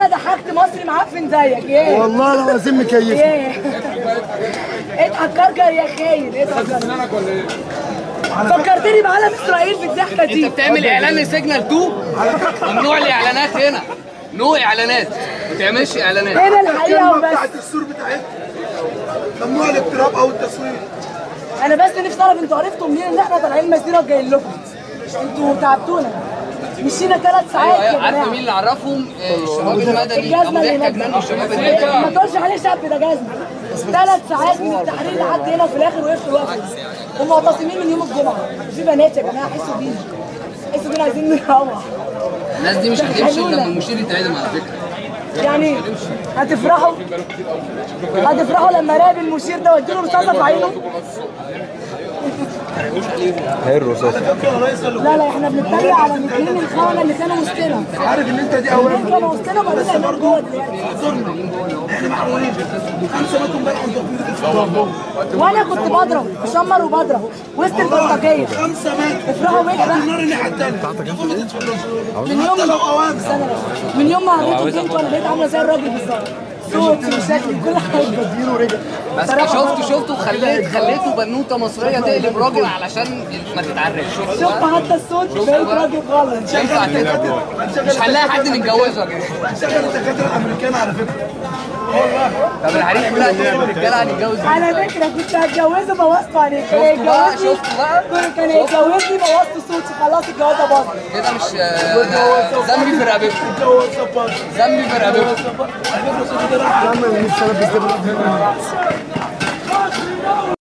انا ضحكت مصري معفن زيك ياه والله العظيم مكيف. ياه اضحك كركر يا خاين اضحك. فكرتني بعالم اسرائيل في الضحكه دي. انت بتعمل اعلان لسيجنال 2 ممنوع الاعلانات هنا. نو اعلانات، ما تعملش اعلانات هنا الحقيقه وبس. بتاعت السور بتاعتنا ممنوع الاقتراب او التصوير. انا بس نفسي اعرف انتوا عرفتوا منين ان احنا طالعين مسيره جايين لكم؟ انتوا تعبتونا مشينا 3 ساعات يا جماعه. عارفه مين اللي عرفهم؟ الشباب المدني ابو ضحكه جنان والشباب المدني. ما تقولش عليه شاب، ده جزمه. 3 ساعات من التحرير لحد هنا وفي الاخر وقفوا الوقفه. هم معتصمين من يوم الجمعه. في بنات يا جماعه حسوا بينا. حسوا بينا عايزين نروح. الناس دي مش هتمشي لما المشير يتعدم على فكره. يعني هتفرحوا لما راقب المشير ده واديله رصاصه في عينه. هي الرصاصة. لا احنا بنتريق على الاثنين الخونه اللي كانوا وسطنا. عارف ان انت دي اول كانوا وسطنا بس برضه دلوقتي. احنا معقولين 5 متر امبارح وانا كنت بضرب بشمر وبضرب وسط البلطجيه 5 متر افرحوا بيا بقى. النار الناحيه الثانيه من يوم ما قريت البنت وانا بقيت عامله زي الراجل بالظبط. صوتي وشكلي كل حاجه بديله ورجع. بس شفته خليته بنوته مصريه تقلب راجل علشان ما تتعرفش. شفت حتى الصوت بقيت راجل خالص. ينفع كده؟ مش هنلاقي حد نتجوزه كده. شغل الدكاتره الامريكان على فكره. طب الحريم كلها الرجاله هنتجوز. على فكره كنت هتجوزه بوظته عليك. شفت بقى كان هيتجوزني بوظت صوتي خلاص الجوازه باظت. كده مش ذنبي في رقبتي. ذنبي في رقبتي. على فكره صوتي ده راح.